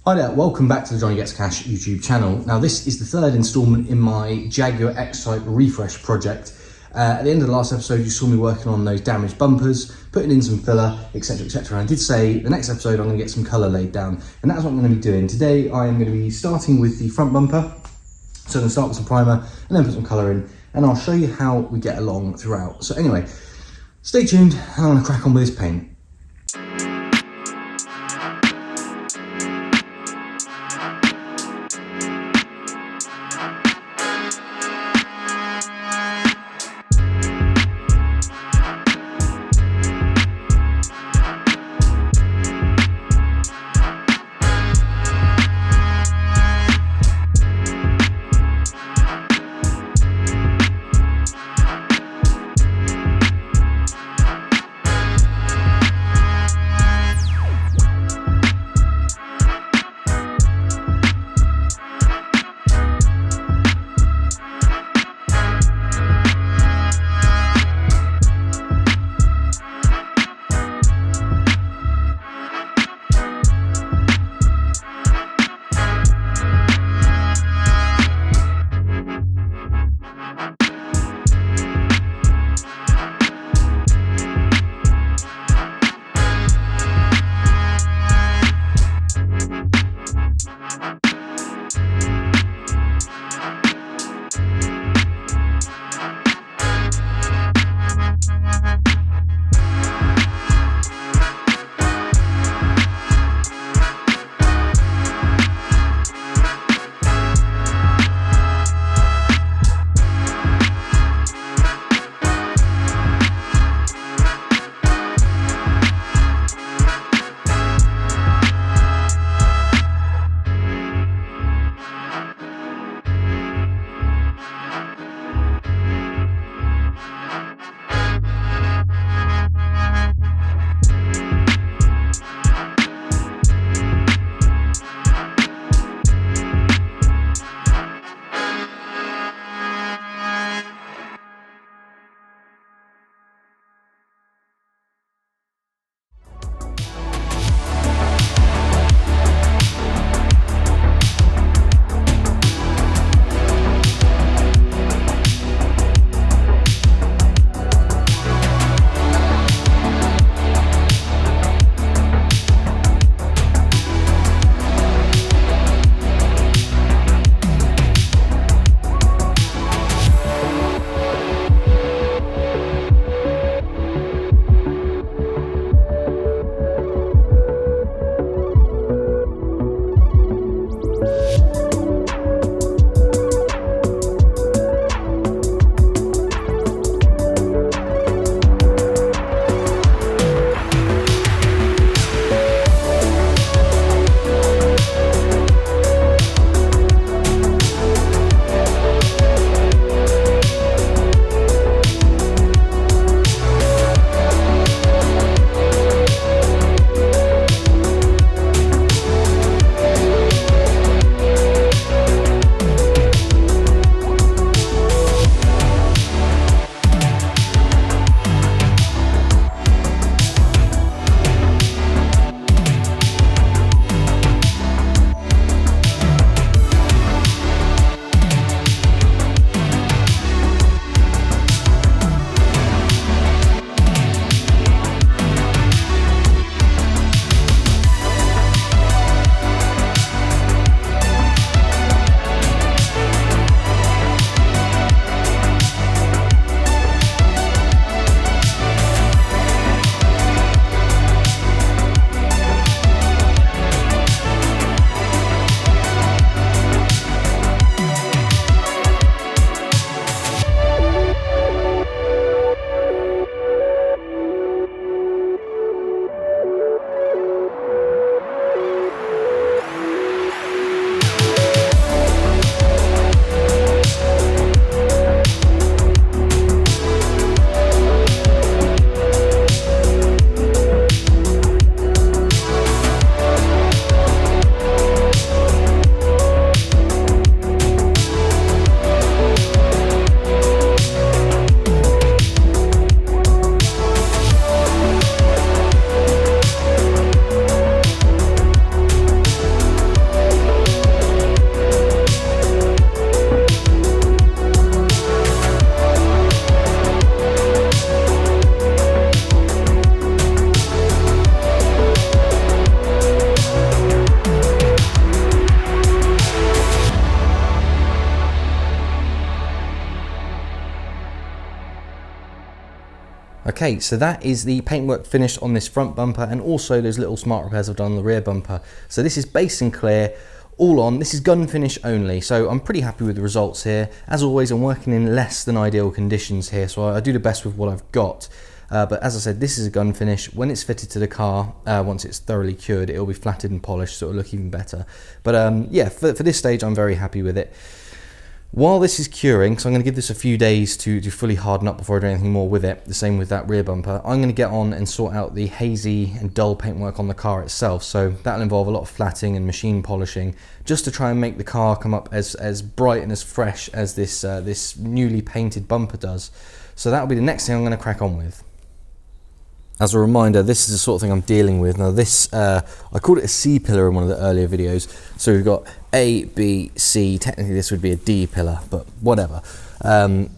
Hi there, welcome back to the Johnny Gets Cash YouTube channel. Now this is the third instalment in my Jaguar X-type refresh project. At the end of the last episode you saw me working on those damaged bumpers, putting in some filler, etc, etc. And I did say the next episode I'm going to get some colour laid down, and that's what I'm going to be doing. Today I am going to be starting with the front bumper. So I'm going to start with some primer and then put some colour in, and I'll show you how we get along throughout. So anyway, stay tuned and I'm going to crack on with this paint. Okay, so that is the paintwork finished on this front bumper, and also those little smart repairs I've done on the rear bumper. So this is base and clear, all on. This is gun finish only, so I'm pretty happy with the results here. As always, I'm working in less than ideal conditions here, so I do the best with what I've got. But as I said, this is a gun finish. When it's fitted to the car, once it's thoroughly cured, it'll be flatted and polished, so it'll look even better. But yeah, for this stage, I'm very happy with it. While this is curing, so I'm going to give this a few days to fully harden up before I do anything more with it, the same with that rear bumper, I'm going to get on and sort out the hazy and dull paintwork on the car itself. So that'll involve a lot of flatting and machine polishing, just to try and make the car come up as bright and as fresh as this newly painted bumper does. So that'll be the next thing I'm going to crack on with. As a reminder, this is the sort of thing I'm dealing with. Now this, I called it a C pillar in one of the earlier videos. So we've got A, B, C. Technically this would be a D pillar, but whatever.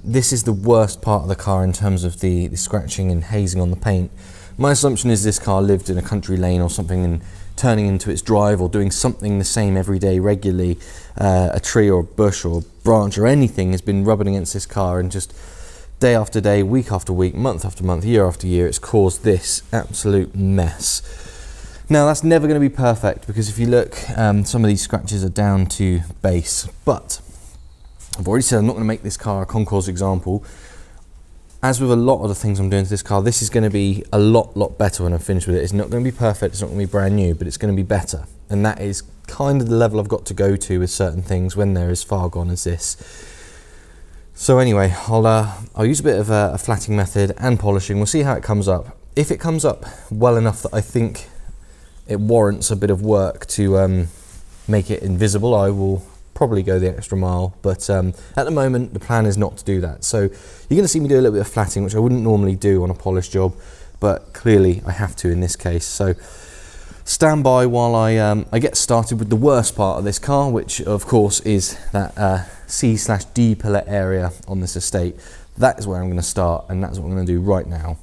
This is the worst part of the car in terms of the scratching and hazing on the paint. My assumption is this car lived in a country lane or something and turning into its drive or doing something the same every day regularly. A tree or a bush or a branch or anything has been rubbing against this car, and just day after day, week after week, month after month, year after year, it's caused this absolute mess. Now that's never going to be perfect, because if you look, some of these scratches are down to base, but I've already said I'm not going to make this car a concours example. As with a lot of the things I'm doing to this car, this is going to be a lot better when I'm finished with it. It's not going to be perfect, it's not going to be brand new, but it's going to be better. And that is kind of the level I've got to go to with certain things when they're as far gone as this. So anyway, I'll use a bit of a flatting method and polishing. We'll see how it comes up. If it comes up well enough that I think it warrants a bit of work to make it invisible, I will probably go the extra mile. But at the moment, the plan is not to do that. So you're going to see me do a little bit of flatting, which I wouldn't normally do on a polished job, but clearly I have to in this case. So stand by while I get started with the worst part of this car, which of course is that C/D pillar area on this estate. That is where I'm going to start, and that's what I'm going to do right now.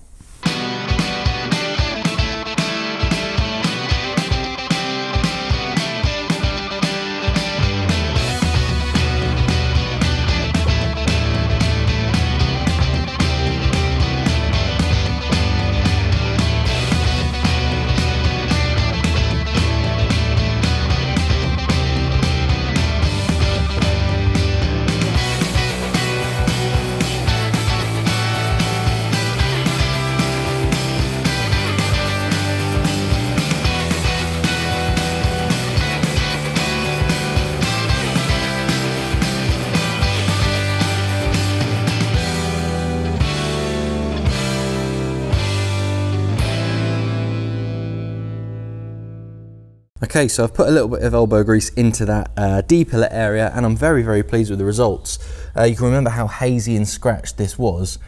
Okay, so I've put a little bit of elbow grease into that D pillar area, and I'm very pleased with the results. You can remember how hazy and scratched this was.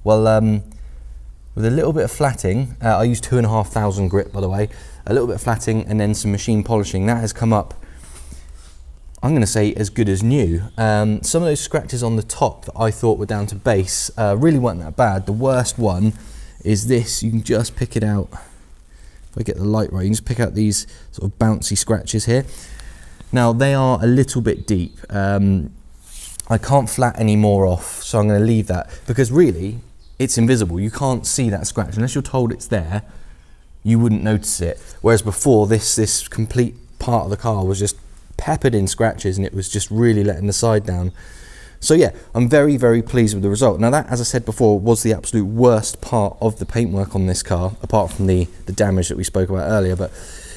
Well, with a little bit of flatting, I used 2,500 grit, by the way, a little bit of flatting and then some machine polishing, that has come up, I'm going to say, as good as new. Some of those scratches on the top that I thought were down to base really weren't that bad. The worst one is this. You can just pick it out. If I get the light right, you can just pick out these sort of bouncy scratches here. Now they are a little bit deep. I can't flat any more off, so I'm going to leave that, because really it's invisible. You can't see that scratch unless you're told it's there. You wouldn't notice it. Whereas before, this complete part of the car was just peppered in scratches, and it was just really letting the side down. So yeah, I'm very pleased with the result. Now that, as I said before, was the absolute worst part of the paintwork on this car, apart from the damage that we spoke about earlier. But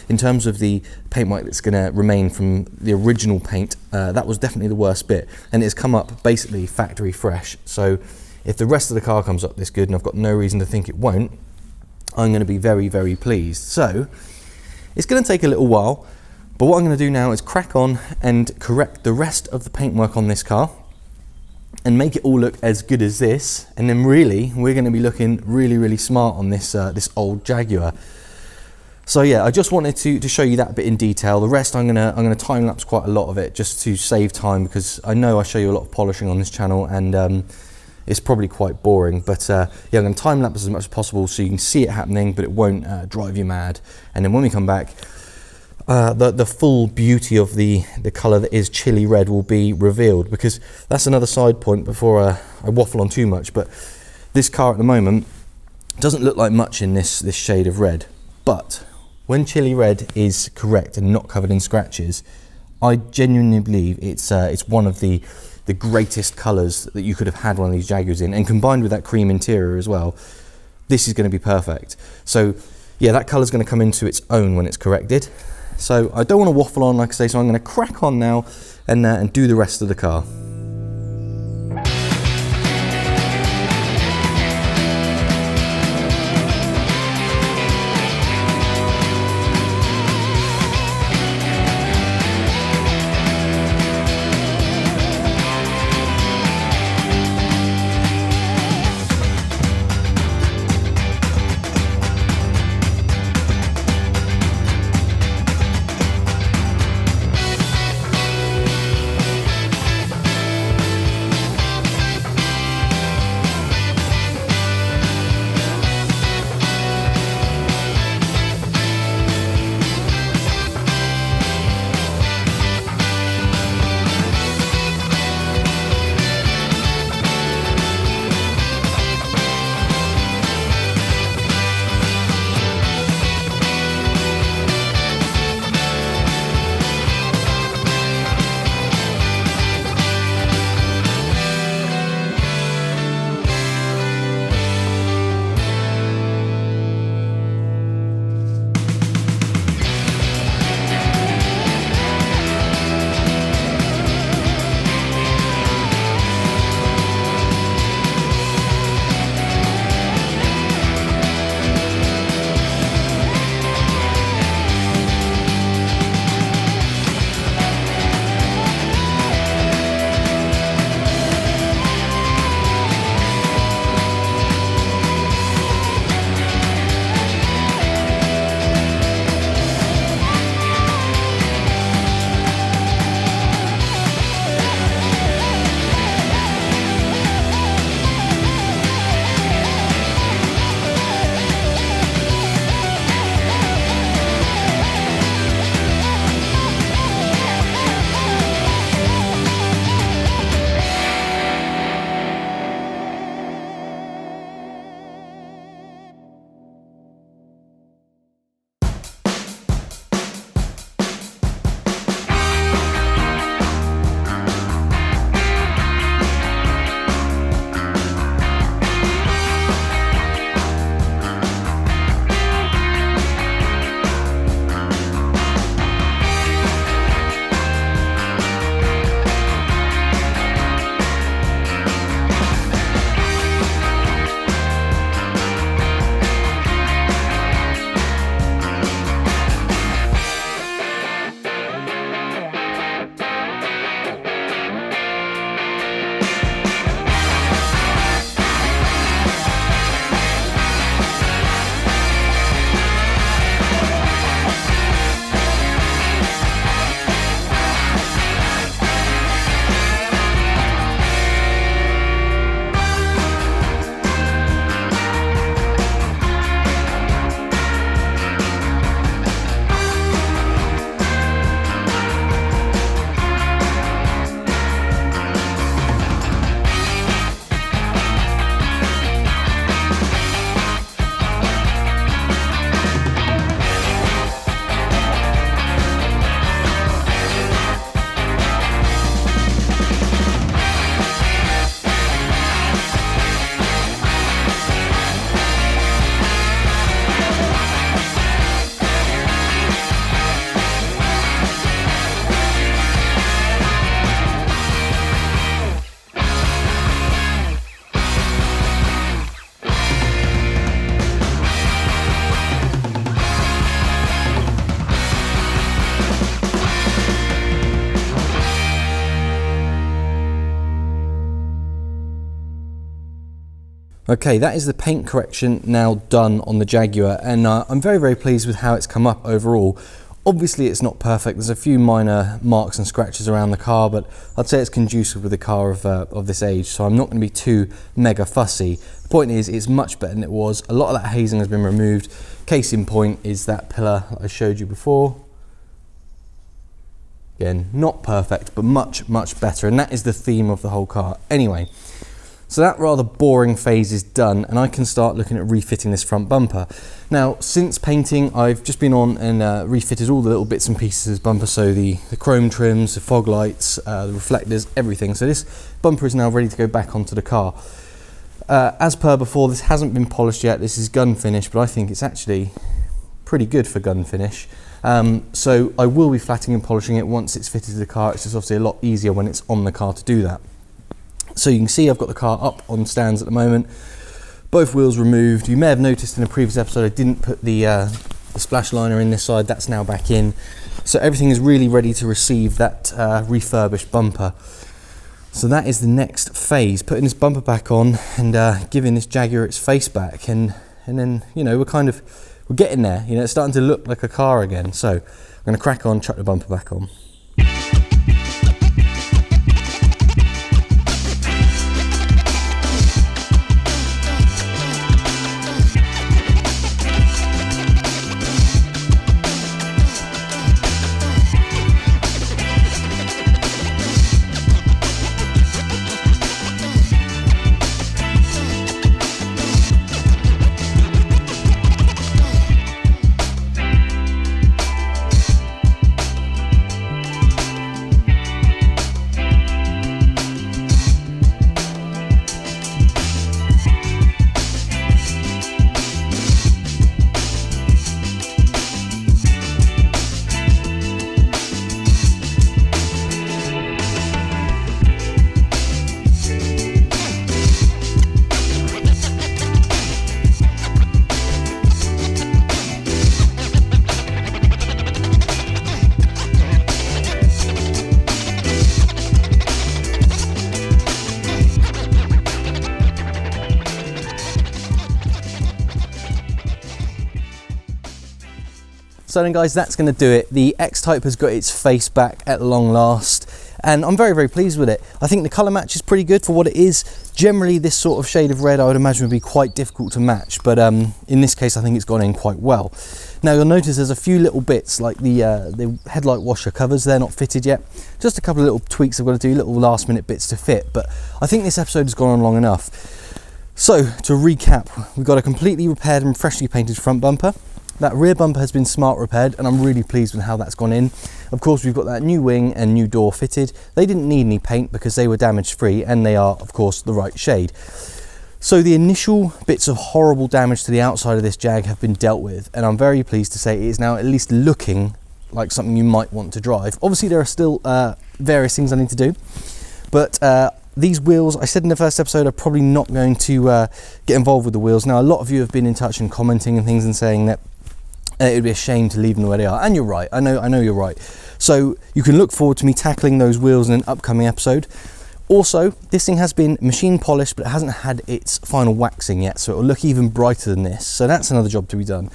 in terms of the paintwork that's going to remain from the original paint, that was definitely the worst bit. And it's come up basically factory fresh. So if the rest of the car comes up this good, and I've got no reason to think it won't, I'm going to be very pleased. So it's going to take a little while, but what I'm going to do now is crack on and correct the rest of the paintwork on this car and make it all look as good as this, and then really we're going to be looking really smart on this this old Jaguar. So yeah, I just wanted to show you that bit in detail. The rest I'm gonna time lapse quite a lot of it, just to save time, because I know I show you a lot of polishing on this channel, and it's probably quite boring. But yeah, I'm gonna time lapse as much as possible so you can see it happening, but it won't drive you mad. And then when we come back, the full beauty of the colour that is chili red will be revealed, because that's another side point before I waffle on too much. But this car at the moment, Doesn't look like much in this shade of red, but when chili red is correct and not covered in scratches, I genuinely believe it's one of the greatest colours that you could have had one of these Jaguars in, and combined with that cream interior as well, this is going to be perfect. So yeah, that colour is going to come into its own when it's corrected. So I don't want to waffle on, like I say, so I'm going to crack on now and do the rest of the car. Okay, that is the paint correction now done on the Jaguar, and I'm very pleased with how it's come up overall. Obviously it's not perfect, there's a few minor marks and scratches around the car, but I'd say it's conducive with a car of this age, so I'm not going to be too mega fussy. The point is, it's much better than it was. A lot of that hazing has been removed. Case in point is that pillar I showed you before. Again, not perfect, but much better, and that is the theme of the whole car. Anyway, So that rather boring phase is done, and I can start looking at refitting this front bumper. Now, since painting, I've just been on and refitted all the little bits and pieces of this bumper, so the chrome trims, the fog lights, the reflectors, everything. So this bumper is now ready to go back onto the car. As per before, this hasn't been polished yet. This is gun finish, but I think it's actually pretty good for gun finish. So I will be flatting and polishing it once it's fitted to the car. It's just obviously a lot easier when it's on the car to do that. So you can see I've got the car up on stands at the moment, both wheels removed. You may have noticed in a previous episode I didn't put the splash liner in this side. That's now back in. So everything is really ready to receive that refurbished bumper. So that is the next phase, putting this bumper back on and giving this Jaguar its face back, and then, you know, we're getting there. You know, it's starting to look like a car again. So I'm going to crack on, chuck the bumper back on. So then guys, that's going to do it. The X-Type has got its face back at long last, and I'm very, very pleased with it. I think the colour match is pretty good for what it is. Generally, this sort of shade of red I would imagine would be quite difficult to match, but in this case I think it's gone in quite well. Now you'll notice there's a few little bits, like the headlight washer covers, they're not fitted yet. Just a couple of little tweaks I've got to do, little last minute bits to fit, but I think this episode has gone on long enough. So to recap, we've got a completely repaired and freshly painted front bumper. That rear bumper has been smart repaired, and I'm really pleased with how that's gone in. Of course, we've got that new wing and new door fitted. They didn't need any paint because they were damage free, and they are, of course, the right shade. So the initial bits of horrible damage to the outside of this Jag have been dealt with, and I'm very pleased to say it is now at least looking like something you might want to drive. Obviously, there are still various things I need to do, but these wheels, I said in the first episode, are probably not going to get involved with the wheels. Now, a lot of you have been in touch and commenting and things and saying that it would be a shame to leave them the way they are, and you're right. I know you're right. So you can look forward to me tackling those wheels in an upcoming episode. Also, this thing has been machine polished, but it hasn't had its final waxing yet, so it will look even brighter than this. So that's another job to be done.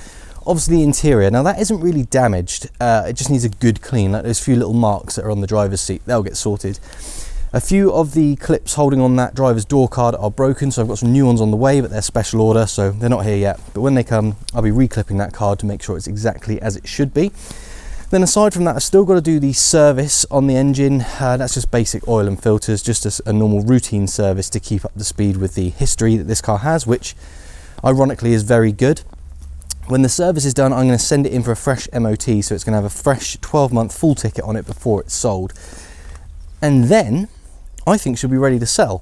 Obviously, the interior, now that isn't really damaged. It just needs a good clean. Like those few little marks that are on the driver's seat, they'll get sorted. A few of the clips holding on that driver's door card are broken, so I've got some new ones on the way, but they're special order, so they're not here yet. But when they come, I'll be reclipping that card to make sure it's exactly as it should be. Then aside from that, I've still got to do the service on the engine. That's just basic oil and filters, just a normal routine service to keep up to speed with the history that this car has, which ironically is very good. When the service is done, I'm going to send it in for a fresh MOT, so it's going to have a fresh 12-month full ticket on it before it's sold. And then I think she'll be ready to sell.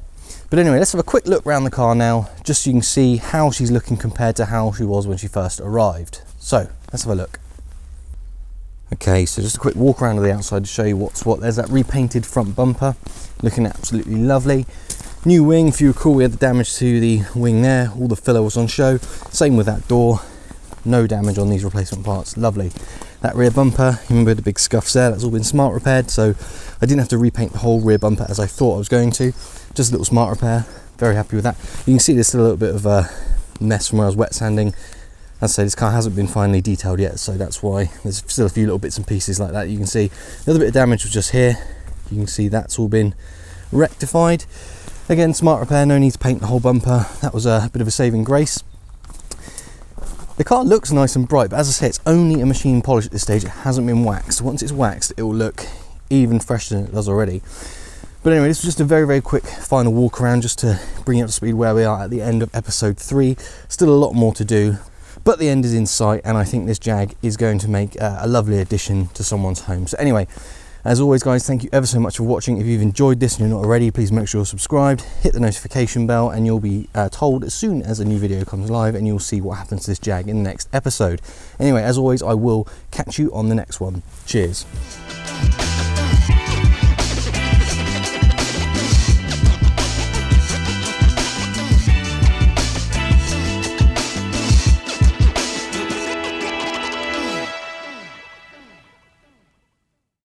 But anyway, let's have a quick look around the car now, just so you can see how she's looking compared to how she was when she first arrived. So let's have a look. Okay, so just a quick walk around to the outside to show you what's what. There's that repainted front bumper, looking absolutely lovely. New wing, if you recall, we had the damage to the wing there, all the filler was on show. Same with that door, no damage on these replacement parts, lovely. That rear bumper, you remember the big scuffs there, that's all been smart repaired, so I didn't have to repaint the whole rear bumper as I thought I was going to. Just a little smart repair, very happy with that. You can see there's still a little bit of a mess from where I was wet sanding. As I say, this car hasn't been finally detailed yet, so that's why there's still a few little bits and pieces like that you can see. The other bit of damage was just here. You can see that's all been rectified. Again, smart repair, no need to paint the whole bumper. That was a bit of a saving grace. The car looks nice and bright, but as I say, it's only a machine polish at this stage. It hasn't been waxed. Once it's waxed, it will look even fresher than it does already. But anyway, this was just a very, very quick final walk around just to bring you up to speed where we are at the end of episode 3. Still a lot more to do, but the end is in sight, and I think this Jag is going to make a lovely addition to someone's home. So anyway, as always guys, thank you ever so much for watching. If you've enjoyed this and you're not already, please make sure you're subscribed, hit the notification bell, and you'll be told as soon as a new video comes live, and you'll see what happens to this Jag in the next episode. Anyway, as always, I will catch you on the next one. Cheers.